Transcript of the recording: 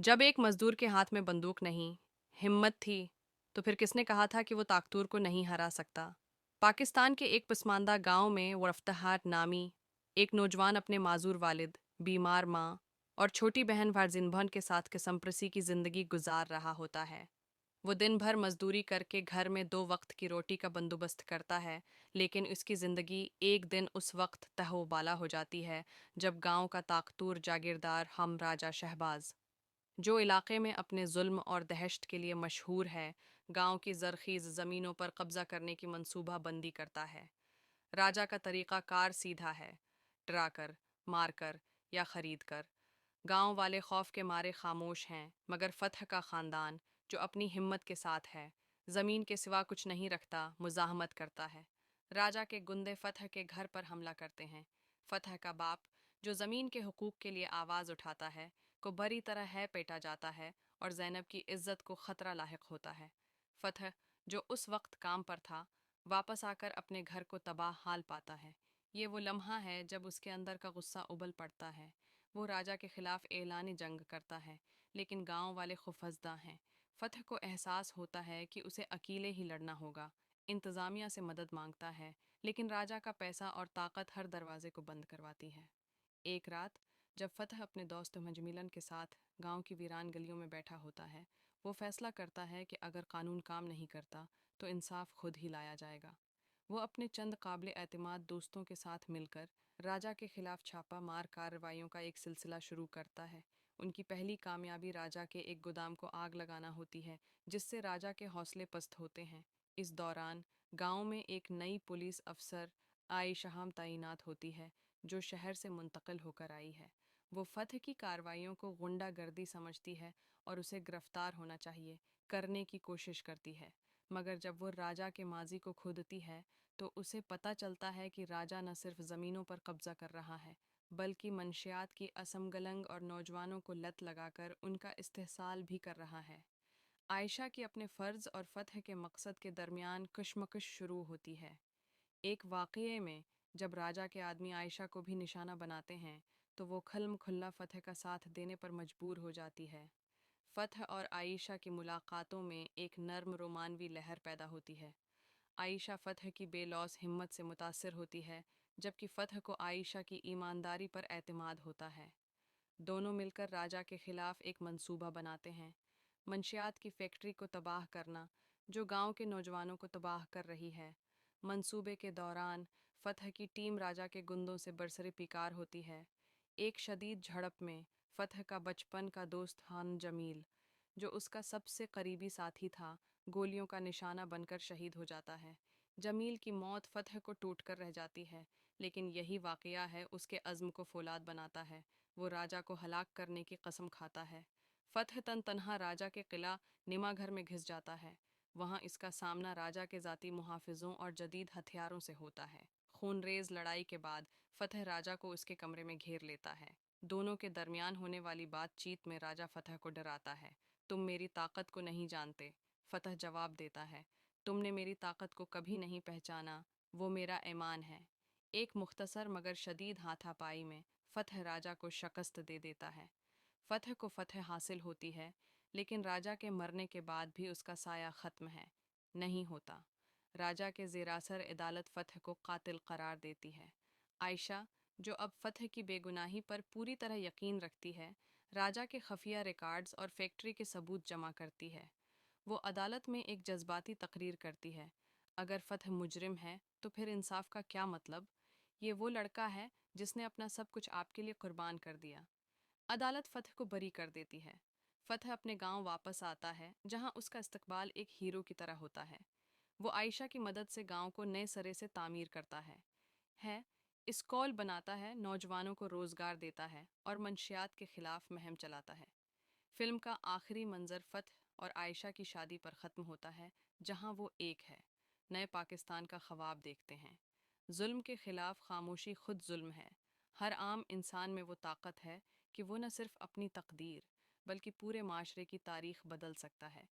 जब एक मजदूर के हाथ में बंदूक नहीं, हिम्मत थी, तो फिर किसने कहा था कि वो ताकतूर को नहीं हरा सकता? पाकिस्तान के एक पसमानदा गांव में वफ्तहार नामी एक नौजवान अपने माजूर वालिद, बीमार माँ और छोटी बहन फारजिनभन के साथ किस्मपरसी की जिंदगी गुजार रहा होता है। वो दिन भर मजदूरी करके घर में दो वक्त की रोटी का बंदोबस्त करता है, लेकिन उसकी जिंदगी एक दिन उस वक्त तहोबाला हो जाती है जब गांव का ताकतूर जागीरदार हम राजा शहबाज, जो इलाके में अपने जुल्म और दहशत के लिए मशहूर है, गांव की जरखीज ज़मीनों पर कब्जा करने की मंसूबा बंदी करता है। राजा का तरीक़ा कार सीधा है, डराकर, मारकर या खरीद कर। गांव वाले खौफ के मारे खामोश हैं, मगर फतह का ख़ानदान, जो अपनी हिम्मत के साथ है, ज़मीन के सिवा कुछ नहीं रखता, मुज़ाहमत करता है। राजा के गुंदे फतह के घर पर हमला करते हैं। फतह का बाप, जो ज़मीन के हुकूक के लिए आवाज़ उठाता है, को बरी तरह है पेटा जाता है और ज़ैनब की इज्जत को ख़तरा लाहिक होता है। फतह, जो उस वक्त काम पर था, वापस आकर अपने घर को तबाह हाल पाता है। ये वो लम्हा है जब उसके अंदर का गुस्सा उबल पड़ता है। वो राजा के खिलाफ ऐलान जंग करता है, लेकिन गांव वाले खुफजदा हैं। फतह को एहसास होता है कि उसे अकेले ही लड़ना होगा। इंतज़ामिया से मदद मांगता है, लेकिन राजा का पैसा और ताकत हर दरवाजे को बंद करवाती है। एक रात, जब फतह अपने दोस्त मजमिलन के साथ गांव की वीरान गलियों में बैठा होता है, वो फैसला करता है कि अगर कानून काम नहीं करता तो इंसाफ खुद ही लाया जाएगा। वो अपने चंद काबिल एतमाद दोस्तों के साथ मिलकर राजा के खिलाफ छापा मार कार्रवाइयों का एक सिलसिला शुरू करता है। उनकी पहली कामयाबी राजा के एक गोदाम को आग लगाना होती है, जिससे राजा के हौसले पस्त होते हैं। इस दौरान गांव में एक नई पुलिस अफसर आयशा तैनात होती है, जो शहर से मुंतकिल होकर आई है। वो फतह की कार्रवाइयों को गुंडागर्दी समझती है और उसे गिरफ्तार होना चाहिए करने की कोशिश करती है। मगर जब वो राजा के माजी को खोदती है, तो उसे पता चलता है कि राजा न सिर्फ ज़मीनों पर कब्जा कर रहा है, बल्कि मंशियात की असमगलंग और नौजवानों को लत लगाकर उनका इस्तेहसाल भी कर रहा है। आयशा की अपने फ़र्ज़ और फ़तह के मकसद के दरमियान कशमकश शुरू होती है। एक वाक़ये में जब राजा के आदमी आयशा को भी निशाना बनाते हैं, तो वो खल्म खुल्ला फ़तह का साथ देने पर मजबूर हो जाती है। फ़तह और आयशा की मुलाकातों में एक नर्म रोमानवी लहर पैदा होती है। आयशा फ़तह की बेलौस हिम्मत से मुतासिर होती है, जबकि फ़तह को आयशा की ईमानदारी पर एतमाद होता है। दोनों मिलकर राजा के खिलाफ एक मंसूबा बनाते हैं, मंशियात की फैक्ट्री को तबाह करना, जो गांव के नौजवानों को तबाह कर रही है। मंसूबे के दौरान फ़तह की टीम राजा के गुंदों से बरसरे पिकार होती है। एक शदीद झड़प में फ़तह का बचपन का दोस्त हान जमील, जो उसका सबसे करीबी साथी था, गोलियों का निशाना बनकर शहीद हो जाता है। जमील की मौत फ़तह को टूट कर रह जाती है, लेकिन यही वाक़या है उसके अज़्म को फौलाद बनाता है। वो राजा को हलाक करने की कसम खाता है। फ़तह तन तनहा राजा के किला निमा घर में घिस जाता है। वहाँ इसका सामना राजा के ज़ाती मुहाफ़िज़ों और जदीद हथियारों से होता है। खूनरेज़ लड़ाई के बाद फ़तह राजा को उसके कमरे में घेर लेता है। दोनों के दरमियान होने वाली बातचीत में राजा फ़तह को डराता है। तुम मेरी ताकत को नहीं जानते, फ़तह जवाब देता है। तुमने मेरी ताकत को कभी नहीं पहचाना, वो मेरा ईमान है। एक मुख्तसर मगर शदीद हाथापाई में फ़तह राजा को शिकस्त दे देता है। फ़तह को फ़तह हासिल होती है, लेकिन राजा के मरने के बाद भी उसका साया ख़त्म है नहीं होता। राजा के ज़ेरासर अदालत फ़तह को कातिल करार देती है। आयशा, जो अब फ़तह की बेगुनाही पर पूरी तरह यकीन रखती है, राजा के खफिया रिकॉर्ड्स और फैक्ट्री के सबूत जमा करती है। वो अदालत में एक जज्बाती तकरीर करती है, अगर फ़तह मुजरिम है तो फिर इंसाफ का क्या मतलब? ये वो लड़का है जिसने अपना सब कुछ आपके लिए कुर्बान कर दिया। अदालत फ़तह को बरी कर देती है। फ़तह अपने गांव वापस आता है, जहां उसका इस्तकबाल एक हीरो की तरह होता है। वो आयशा की मदद से गांव को नए सिरे से तामीर करता है स्कॉल बनाता है, नौजवानों को रोज़गार देता है और मंशियात के खिलाफ मुहिम चलाता है। फिल्म का आखिरी मंजर फ़तह और आयशा की शादी पर ख़त्म होता है, जहां वो एक है नए पाकिस्तान का ख्वाब देखते हैं। जुल्म के खिलाफ खामोशी खुद जुल्म है। हर आम इंसान में वो ताकत है कि वो न सिर्फ अपनी तकदीर, बल्कि पूरे माशरे की तारीख बदल सकता है।